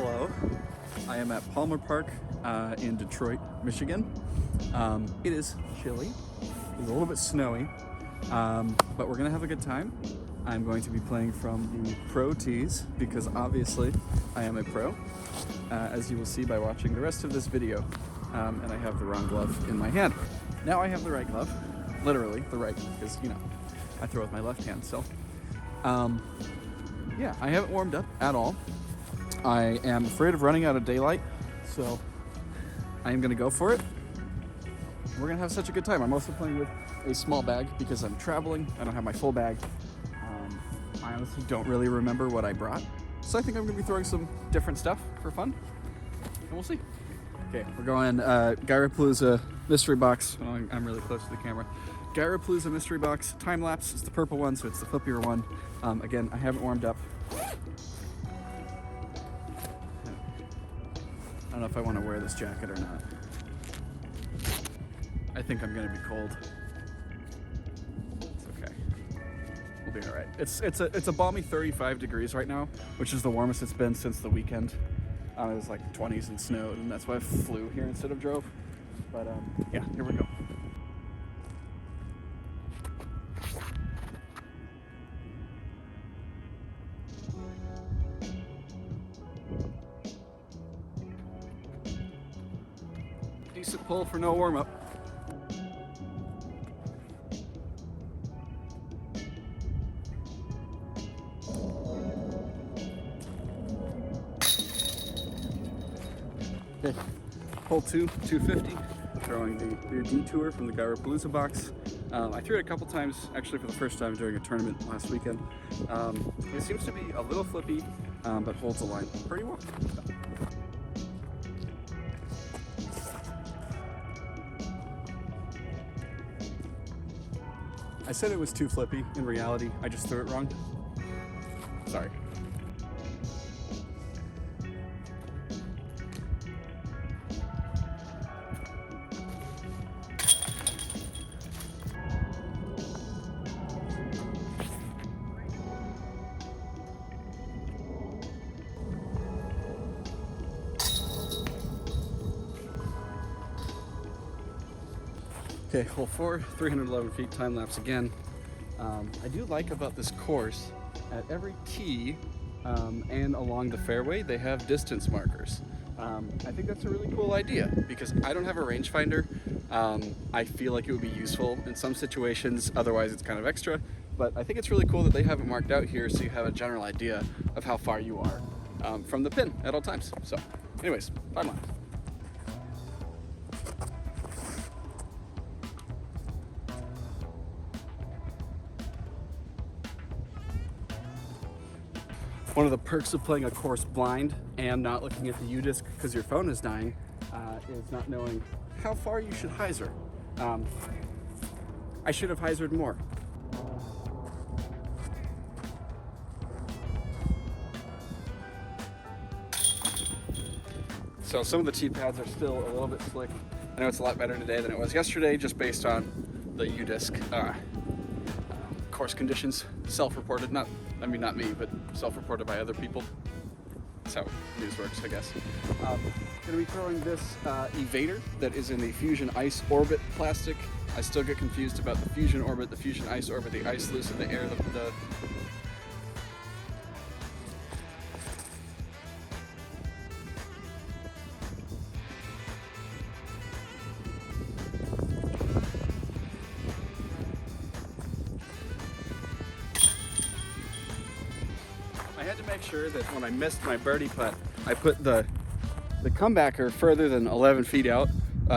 Hello, I am at Palmer Park in Detroit, Michigan. It is chilly, it's a little bit snowy, but we're gonna have a good time. I'm going to be playing from the pro tees because obviously I am a pro, as you will see by watching the rest of this video. And I have the wrong glove in my hand. Now I have the right glove, literally the right, because you know, I throw with my left hand still. Yeah, I haven't warmed up at all. I am afraid of running out of daylight, so I am gonna go for it. We're gonna have such a good time. I'm also playing with a small bag because I'm traveling. I don't have my full bag. I honestly don't really remember what I brought. So I think I'm gonna be throwing some different stuff for fun, and we'll see. Okay, we're going Gyrapalooza mystery box. Oh, I'm really close to the camera. Gyrapalooza mystery box, time lapse. It's the purple one, so it's the flippier one. Again, I haven't warmed up. I don't know if I want to wear this jacket or not. I think I'm gonna be cold. It's okay. We'll be all right. It's a balmy 35 degrees right now, which is the warmest it's been since the weekend. It was like 20s and snowed, and that's why I flew here instead of drove. But yeah, here we go. Decent pull for no warm-up. Okay, hole 2, 250, throwing the detour from the Gyrapalooza box. I threw it a couple times, actually for the first time during a tournament last weekend. It seems to be a little flippy, but holds the line pretty well. I said it was too flippy. In reality, I just threw it wrong. Sorry. Okay, hole 4, 311 feet, time lapse again. I do like about this course, at every tee and along the fairway, they have distance markers. I think that's a really cool idea because I don't have a rangefinder. I feel like it would be useful in some situations, otherwise it's kind of extra. But I think it's really cool that they have it marked out here so you have a general idea of how far you are from the pin at all times. So anyways, time lapse. One of the perks of playing a course blind and not looking at the U-disc because your phone is dying is not knowing how far you should hyzer. I should have hyzered more. So some of the tee pads are still a little bit slick. I know it's a lot better today than it was yesterday just based on the U-disc course conditions, self-reported, not me, but self-reported by other people. That's how news works, I guess. Gonna be throwing this evader that is in the Fusion Ice Orbit plastic. I still get confused about the Fusion Orbit, the Fusion Ice Orbit, the ice loose in the air, I had to make sure that when I missed my birdie putt, I put the comebacker further than 11 feet out,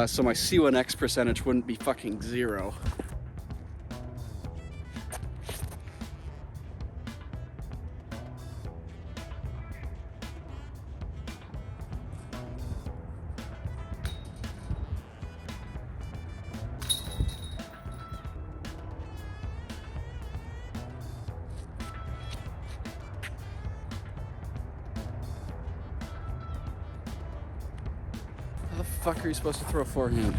so my C1X percentage wouldn't be fucking 0. How the fuck are you supposed to throw a forehand?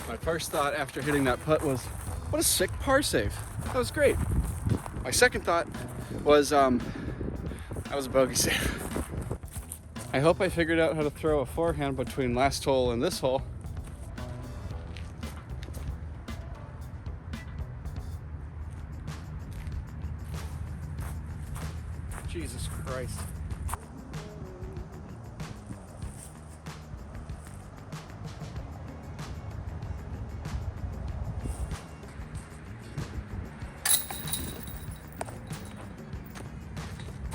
My first thought after hitting that putt was, what a sick par save. That was great. My second thought was, that was a bogey save. I hope I figured out how to throw a forehand between last hole and this hole. Jesus Christ.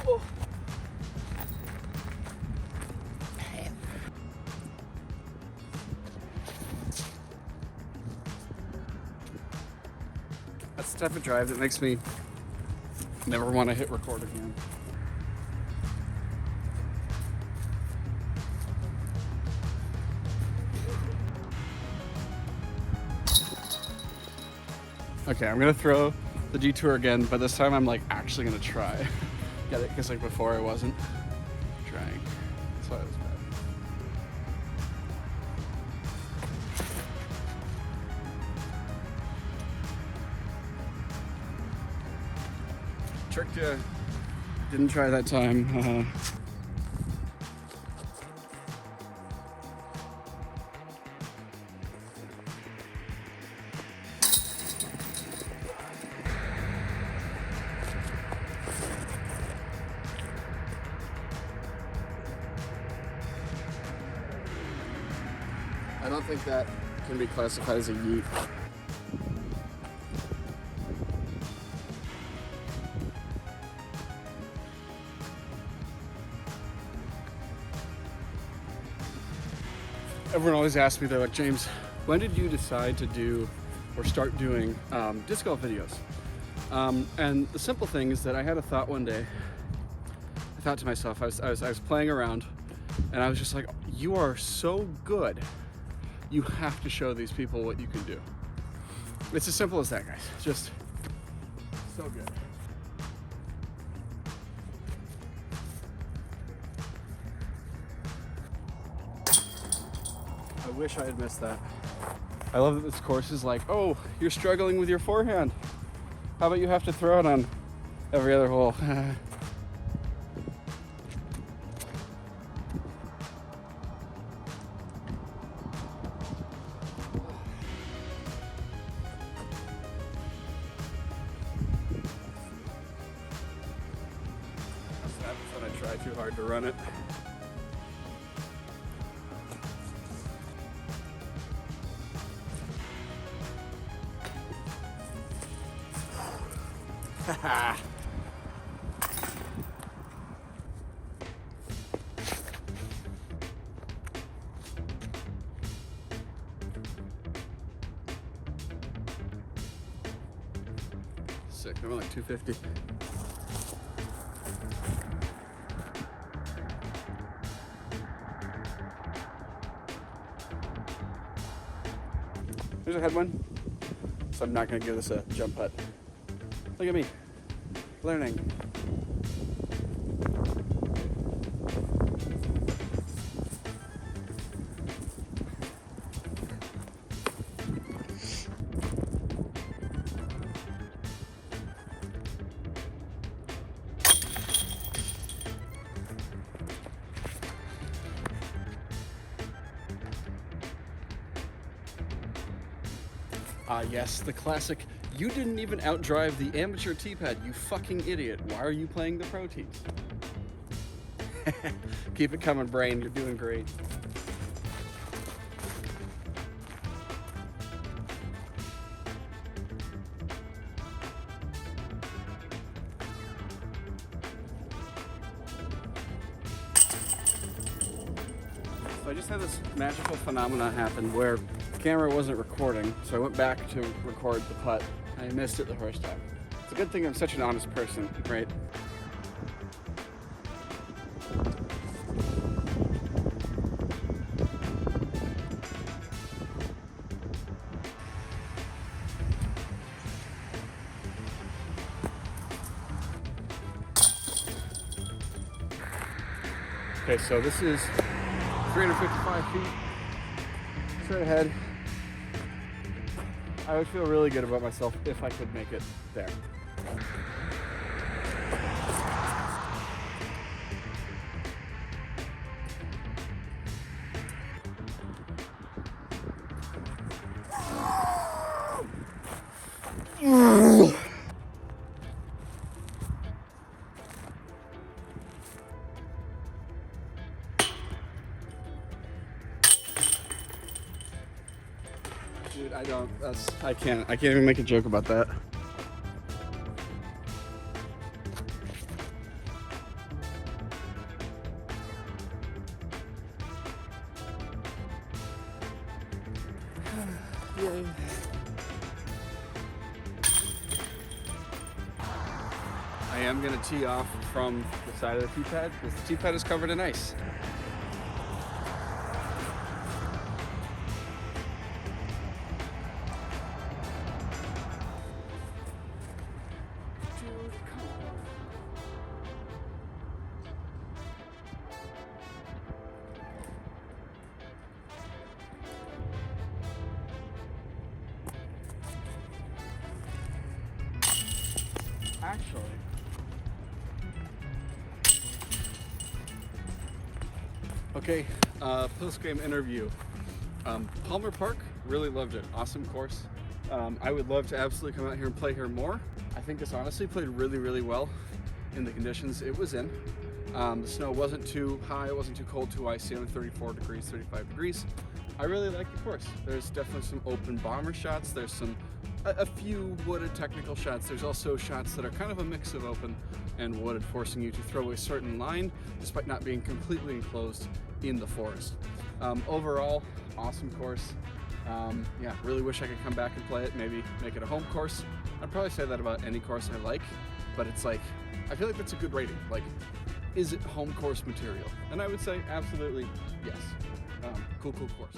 Oh. That's the type of drive that makes me never want to hit record again. Okay, I'm gonna throw the detour again, but this time I'm like actually gonna try. Get it? Because like before I wasn't trying. That's why it was bad. Tricked you. Didn't try that time. I don't think that can be classified as a yeet. Everyone always asks me, they're like, James, when did you decide to do or start doing disc golf videos? And the simple thing is that I had a thought one day. I thought to myself, I was playing around, and I was just like, you are so good. You have to show these people what you can do. It's as simple as that, guys. Just so good. I wish I had missed that. I love that this course is like, oh, you're struggling with your forehand. How about you have to throw it on every other hole? That's what happens when I try too hard to run it. Sick, I'm like 250. There's a headwind, so I'm not gonna give this a jump putt. Look at me, learning. Yes, the classic, you didn't even outdrive the amateur tee pad, you fucking idiot. Why are you playing the pro tees? Keep it coming, brain, you're doing great. So I just had this magical phenomenon happen where the camera wasn't recording, so I went back to record the putt. I missed it the first time. It's a good thing I'm such an honest person, right? Okay, so this is 355 feet straight ahead. I would feel really good about myself if I could make it there. Dude, I can't even make a joke about that. Yay. I am gonna tee off from the side of the tee pad because the tee pad is covered in ice. Actually, okay, post-game interview. Palmer Park, really loved it. Awesome course. I would love to absolutely come out here and play here more. I think this honestly played really, really well in the conditions it was in. The snow wasn't too high, it wasn't too cold, too icy, only 34 degrees, 35 degrees. I really like the course. There's definitely some open bomber shots. There's a few wooded technical shots. There's also shots that are kind of a mix of open and wooded, forcing you to throw a certain line despite not being completely enclosed in the forest. Overall, awesome course. Yeah, really wish I could come back and play it, maybe make it a home course. I'd probably say that about any course I like, but it's like, I feel like that's a good rating. Like, is it home course material? And I would say absolutely yes. Cool course.